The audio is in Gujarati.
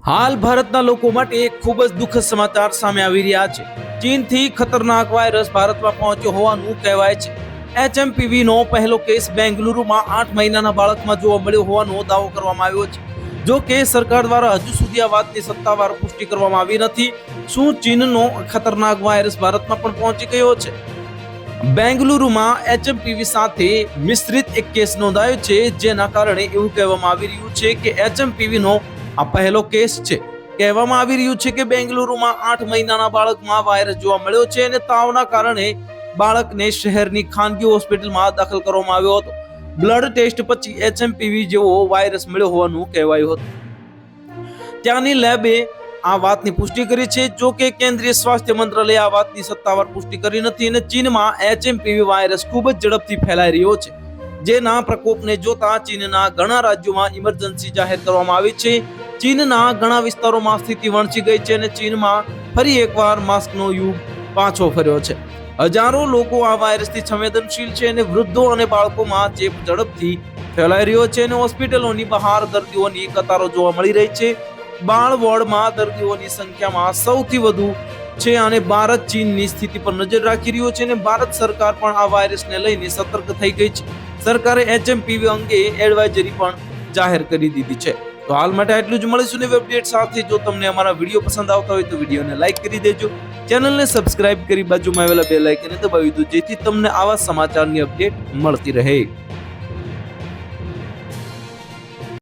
હાલ ભારતના લોકો માટે એક ખૂબ જ દુઃખદ સમાચાર સામે આવી રહ્યા છે। ચીનથી ખતરનાક વાયરસ ભારતમાં પહોંચ્યો હોવાનું કહેવાય છે। HMPV નો પહેલો કેસ બેંગલુરુમાં 8 મહિનાના બાળકમાં જોવા મળ્યો હોવાનો દાવો કરવામાં આવ્યો છે। જો કે સરકાર દ્વારા હજુ સુધી આ વાતની સત્તાવાર પુષ્ટિ કરવામાં આવી નથી। શું ચીનનો ખતરનાક વાયરસ ભારતમાં પણ પહોંચી ગયો છે? બેંગલુરુમાં HMPV સાથે મિશ્રિત એક કેસ નોંધાયો છે, જેના કારણે એવું કહેવામાં આવી રહ્યું છે કે HMPV નો આ પહેલો કેસ છે। કહેવામાં આવી રહ્યું છે કે બેંગલુરુમાં 8 મહિનાના બાળકમાં વાયરસ જોવા મળ્યો છે અને તાવના કારણે બાળકને શહેરની ખાનગી હોસ્પિટલમાં દાખલ કરવામાં આવ્યો હતો। બ્લડ ટેસ્ટ પછી HMPV જેવો વાયરસ મળ્યો હોવાનું કહેવાયું હતું। ત્યાંની લેબે આ વાતની પુષ્ટિ કરી છે। જો કે કેન્દ્રીય સ્વાસ્થ્ય મંત્રાલયે આ વાતની સત્તાવાર પુષ્ટિ કરી નથી અને ચીનમાં HMPV વાયરસ ખૂબ જ ઝડપથી ફેલાઈ રહ્યો છે, જેના પ્રકોપને જોતા ચીનના ઘણા રાજ્યોમાં ઇમરજન્સી જાહેર કરવામાં આવી છે। ચીનના ઘણા વિસ્તારોમાં સ્થિતિ વણસી ગઈ છે અને ચીનમાં ફરી એકવાર માસ્કનો યુગ પાછો ફર્યો છે। હજારો લોકો આ વાયરસથી સંવેદનશીલ છે અને વૃદ્ધો અને બાળકોમાં ચેપ ઝડપથી ફેલાઈ રહ્યો છે અને હોસ્પિટલોની બહાર દર્દીઓની કતારો જોવા મળી રહી છે। બાળ વોર્ડમાં દર્દીઓની સંખ્યામાં સૌથી વધુ છે અને ભારત ચીનની સ્થિતિ પર નજર રાખી રહ્યો છે અને ભારત સરકાર પણ આ વાયરસને લઈને સતર્ક થઈ ગઈ છે। સરકારે HMPV અંગે એડવાઇઝરી પણ જાહેર કરી દીધી છે। તો હાલ માટે આટલું જ। મળીશું નવી અપડેટ સાથે। જો તમને અમારા વિડીયો પસંદ આવતા હોય તો વિડીયોને લાઈક કરી દેજો, ચેનલને સબસ્ક્રાઇબ કરી બાજુમાં આવેલા બેલ આઇકનને દબાવી દો, જેથી તમને આવા સમાચારની અપડેટ મળતી રહે।